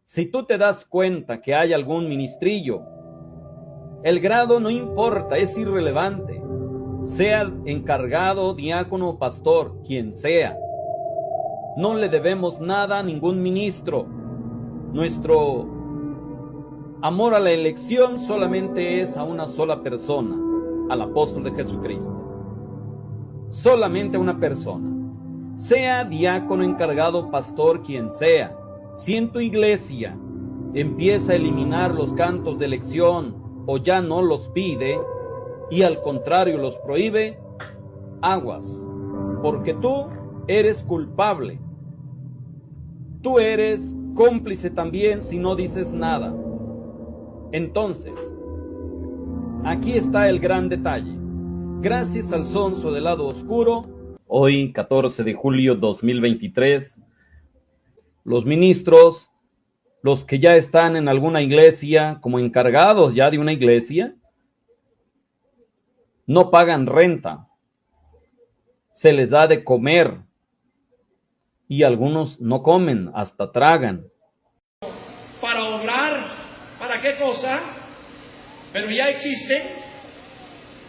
Si tú te das cuenta que hay algún ministrillo, el grado no importa, es irrelevante. Sea encargado, diácono o pastor, quien sea. No le debemos nada a ningún ministro. Nuestro amor a la elección solamente es a una sola persona, al apóstol de Jesucristo. Solamente a una persona. Sea diácono, encargado, pastor, quien sea. Si en tu iglesia empieza a eliminar los cantos de elección o ya no los pide y al contrario los prohíbe, aguas, porque tú eres culpable. Tú eres cómplice también si no dices nada. Entonces, aquí está el gran detalle. Gracias al sonso del lado oscuro, hoy 14 de julio 2023, los ministros, los que ya están en alguna iglesia, como encargados ya de una iglesia, no pagan renta, se les da de comer y algunos no comen, hasta tragan. Para obrar, ¿para qué cosa? Pero ya existen,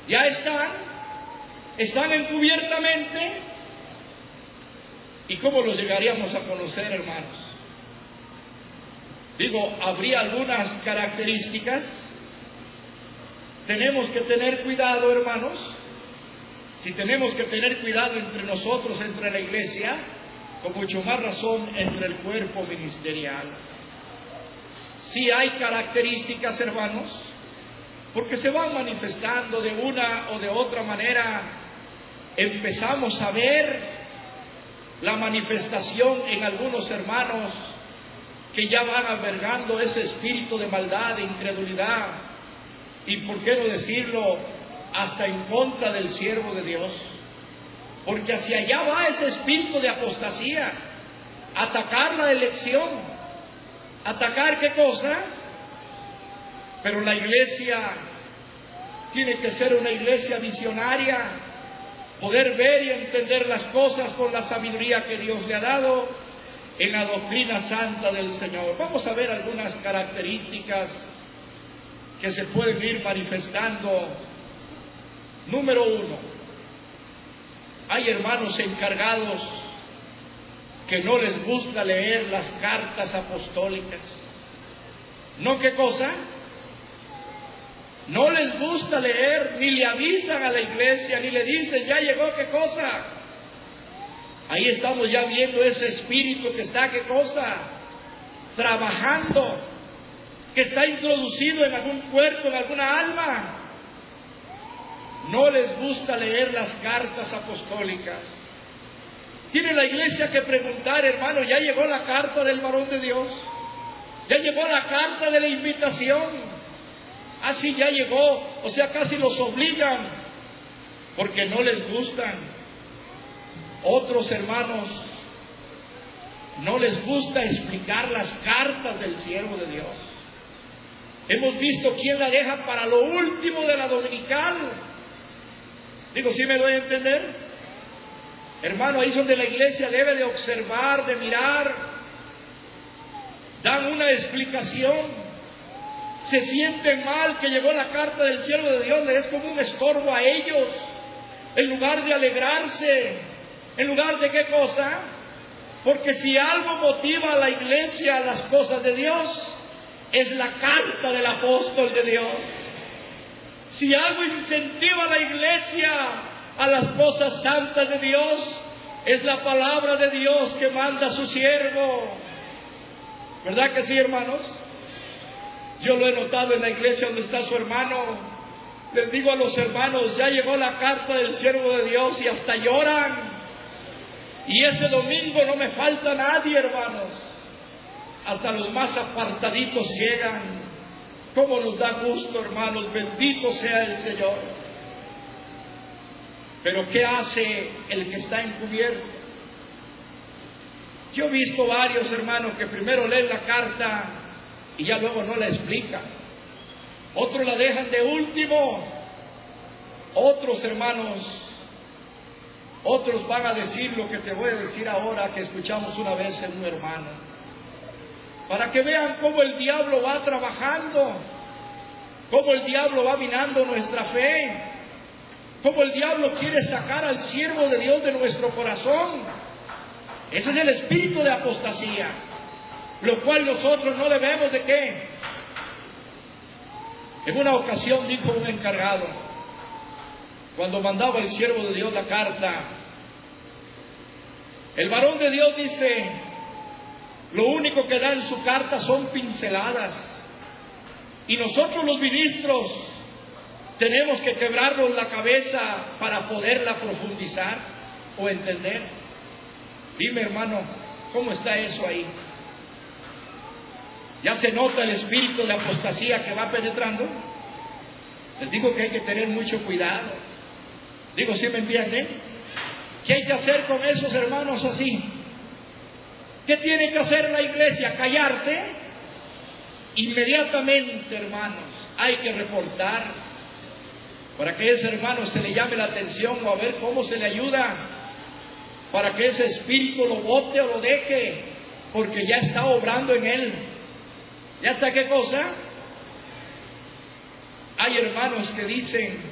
ya están encubiertamente. ¿Y cómo los llegaríamos a conocer, hermanos? Digo, habría algunas características. Tenemos que tener cuidado, hermanos. Si tenemos que tener cuidado entre nosotros, entre la iglesia, con mucho más razón entre el cuerpo ministerial. Sí hay características, hermanos, porque se van manifestando de una o de otra manera. Empezamos a ver la manifestación en algunos hermanos que ya van albergando ese espíritu de maldad, de incredulidad, y por qué no decirlo, hasta en contra del siervo de Dios, porque hacia allá va ese espíritu de apostasía, atacar la elección. ¿Atacar qué cosa? Pero la iglesia tiene que ser una iglesia visionaria, poder ver y entender las cosas con la sabiduría que Dios le ha dado en la doctrina santa del Señor. Vamos a ver algunas características que se pueden ir manifestando. Número 1, hay hermanos encargados que no les gusta leer las cartas apostólicas. ¿No qué cosa? No les gusta leer, ni le avisan a la iglesia, ni le dicen, ya llegó qué cosa. Ahí estamos ya viendo ese espíritu que está qué cosa, trabajando, que está introducido en algún cuerpo, en alguna alma. No les gusta leer las cartas apostólicas. Tiene la iglesia que preguntar, hermano, ¿ya llegó la carta del varón de Dios? ¿Ya llegó la carta de la invitación? Así ya llegó, o sea, casi los obligan, porque no les gustan. Otros hermanos, no les gusta explicar las cartas del siervo de Dios. Hemos visto quién la deja para lo último de la dominical. Digo, ¿sí me doy a entender? Hermano, ahí es donde la iglesia debe de observar, de mirar. Dan una explicación. Se sienten mal que llegó la carta del siervo de Dios, les es como un estorbo a ellos. En lugar de alegrarse, en lugar de qué cosa, porque si algo motiva a la iglesia a las cosas de Dios, es la carta del apóstol de Dios. Si algo incentiva a la iglesia a las cosas santas de Dios, es la palabra de Dios que manda a su siervo. ¿Verdad que sí, hermanos? Yo lo he notado en la iglesia donde está su hermano. Les digo a los hermanos, ya llegó la carta del siervo de Dios, y hasta lloran. Y ese domingo no me falta nadie, hermanos. Hasta los más apartaditos llegan. ¿Cómo nos da gusto, hermanos? Bendito sea el Señor. Pero ¿qué hace el que está encubierto? Yo he visto varios hermanos que primero leen la carta y ya luego no la explican. Otros la dejan de último. Otros hermanos, otros van a decir lo que te voy a decir ahora, que escuchamos una vez en un hermano. para que vean cómo el diablo va trabajando, cómo el diablo va minando nuestra fe, cómo el diablo quiere sacar al siervo de Dios de nuestro corazón. Ese es el espíritu de apostasía, lo cual nosotros no debemos de qué. En una ocasión dijo un encargado, cuando mandaba el siervo de Dios la carta, el varón de Dios dice, lo único que da en su carta son pinceladas, y nosotros los ministros tenemos que quebrarnos la cabeza para poderla profundizar o entender. Dime, hermano, ¿cómo está eso ahí? ¿Ya se nota el espíritu de apostasía que va penetrando? Les digo que hay que tener mucho cuidado. Digo, ¿sí me entienden? ¿Qué hay que hacer con esos hermanos así? ¿Qué tiene que hacer la iglesia? ¿Callarse? Inmediatamente, hermanos, hay que reportar para que ese hermano se le llame la atención o a ver cómo se le ayuda, para que ese espíritu lo bote o lo deje, porque ya está obrando en él. ¿Ya está qué cosa? Hay hermanos que dicen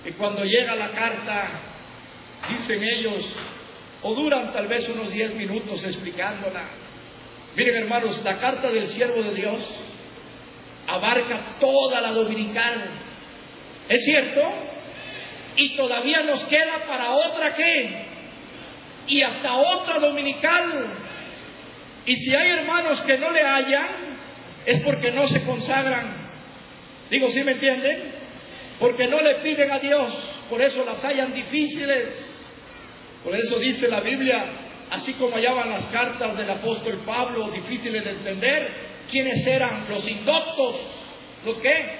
que cuando llega la carta, dicen ellos, o duran tal vez unos 10 minutos explicándola. Miren, hermanos, la carta del siervo de Dios abarca toda la dominical. ¿Es cierto? Y todavía nos queda para otra ¿qué? Y hasta otra dominical. Y si hay hermanos que no le hallan, es porque no se consagran. Digo, ¿sí me entienden? Porque no le piden a Dios, por eso las hallan difíciles. Por eso dice la Biblia, así como hallaban las cartas del apóstol Pablo difíciles de entender, ¿quiénes eran? Los indoctos. ¿Los qué?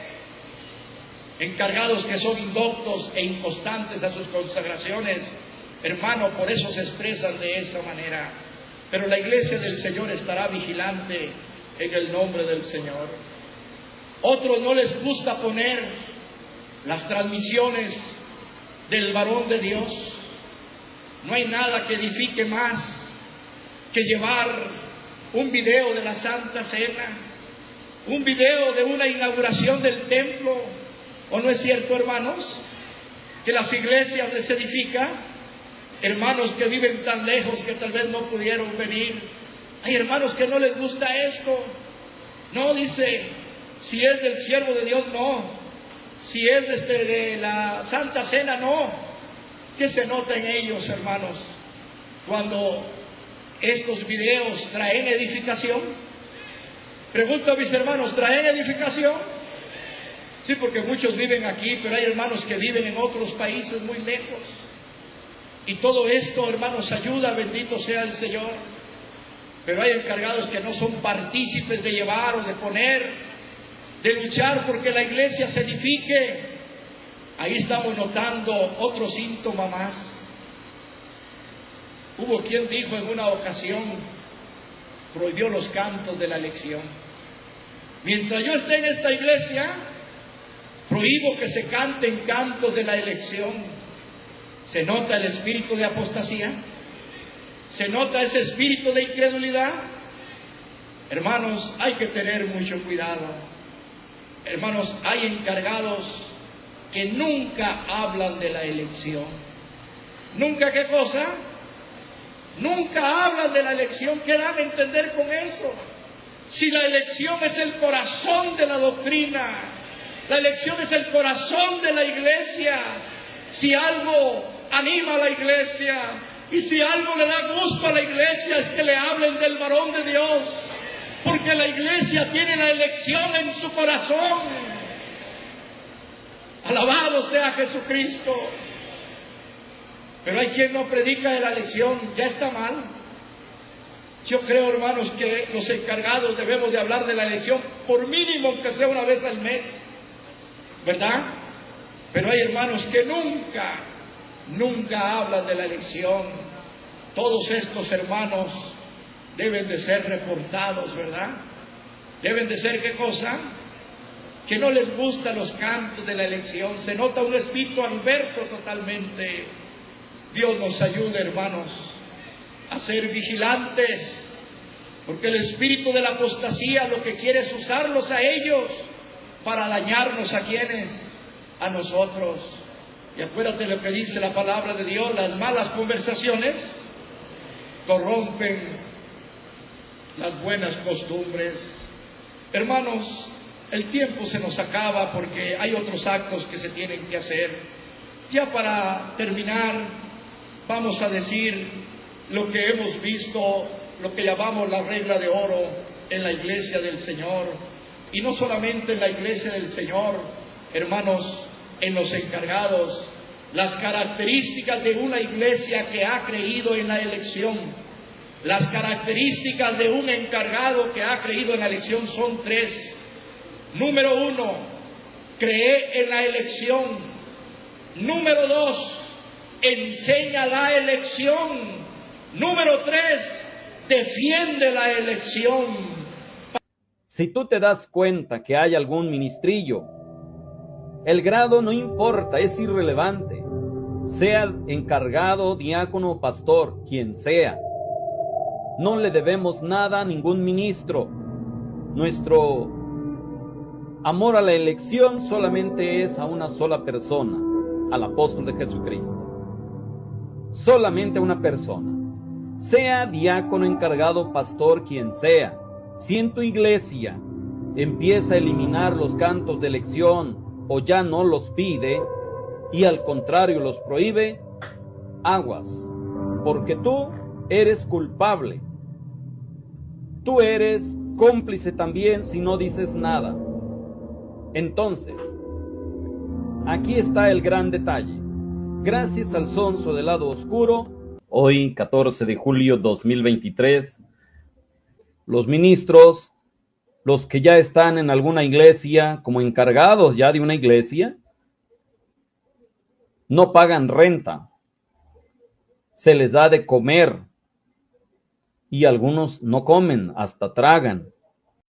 Encargados que son indoctos e inconstantes a sus consagraciones. Hermano, por eso se expresan de esa manera. Pero la iglesia del Señor estará vigilante en el nombre del Señor. Otros no les gusta poner las transmisiones del varón de Dios. No hay nada que edifique más que llevar un video de la Santa Cena, un video de una inauguración del templo. ¿O no es cierto, hermanos? Que las iglesias les edifican. Hermanos que viven tan lejos que tal vez no pudieron venir. Hay hermanos que no les gusta esto. No, dice, si es del siervo de Dios, no. Si es de la Santa Cena, no. ¿Qué se nota en ellos, hermanos? Cuando estos videos traen edificación. Pregunto a mis hermanos, ¿traen edificación? Sí, porque muchos viven aquí, pero hay hermanos que viven en otros países muy lejos. Y todo esto, hermanos, ayuda, bendito sea el Señor. Pero hay encargados que no son partícipes de llevar o de poner, de luchar porque la iglesia se edifique. Ahí estamos notando otro síntoma más. Hubo quien dijo en una ocasión, prohibió los cantos de la elección. Mientras yo esté en esta iglesia, prohíbo que se canten cantos de la elección. ¿Se nota el espíritu de apostasía? ¿Se nota ese espíritu de incredulidad? Hermanos, hay que tener mucho cuidado. Hermanos, hay encargados que nunca hablan de la elección. ¿Nunca qué cosa? Nunca hablan de la elección. ¿Qué dan a entender con eso? Si la elección es el corazón de la doctrina, la elección es el corazón de la iglesia. Si algo anima a la iglesia y si algo le da gusto a la iglesia es que le hablen del varón de Dios, porque la iglesia tiene la elección en su corazón. Alabado sea Jesucristo. Pero hay quien no predica de la elección, ya está mal. Yo creo, hermanos, que los encargados debemos de hablar de la elección, por mínimo que sea una vez al mes, ¿verdad? Pero hay hermanos que nunca hablan de la elección. Todos estos hermanos deben de ser reportados, ¿verdad? Deben de ser, ¿qué cosa? Que no les gustan los cantos de la elección. Se nota un espíritu adverso totalmente. Dios nos ayude, hermanos, a ser vigilantes, Porque el espíritu de la apostasía lo que quiere es usarlos a ellos para dañarnos. ¿A quienes? A nosotros. Y acuérdate lo que dice la palabra de Dios: las malas conversaciones corrompen las buenas costumbres. Hermanos, el tiempo se nos acaba porque hay otros actos que se tienen que hacer. Ya para terminar, vamos a decir lo que hemos visto, lo que llamamos la regla de oro en la iglesia del Señor. Y no solamente en la iglesia del Señor, hermanos, en los encargados. Las características de una iglesia que ha creído en la elección, las características de un encargado que ha creído en la elección son tres. Número 1, cree en la elección. Número 2, enseña la elección. Número 3, defiende la elección. Si tú te das cuenta que hay algún ministrillo, el grado no importa, es irrelevante. Sea encargado, diácono o pastor, quien sea. No le debemos nada a ningún ministro. Nuestro amor a la elección solamente es a una sola persona, al apóstol de Jesucristo. Solamente a una persona. Sea diácono, encargado, pastor, quien sea. Si en tu iglesia empieza a eliminar los cantos de elección o ya no los pide y al contrario los prohíbe, aguas, porque tú eres culpable. Tú eres cómplice también si no dices nada. Entonces, aquí está el gran detalle. Gracias al sonso del lado oscuro, hoy 14 de julio 2023, los ministros, los que ya están en alguna iglesia, como encargados ya de una iglesia, no pagan renta, se les da de comer y algunos no comen, hasta tragan.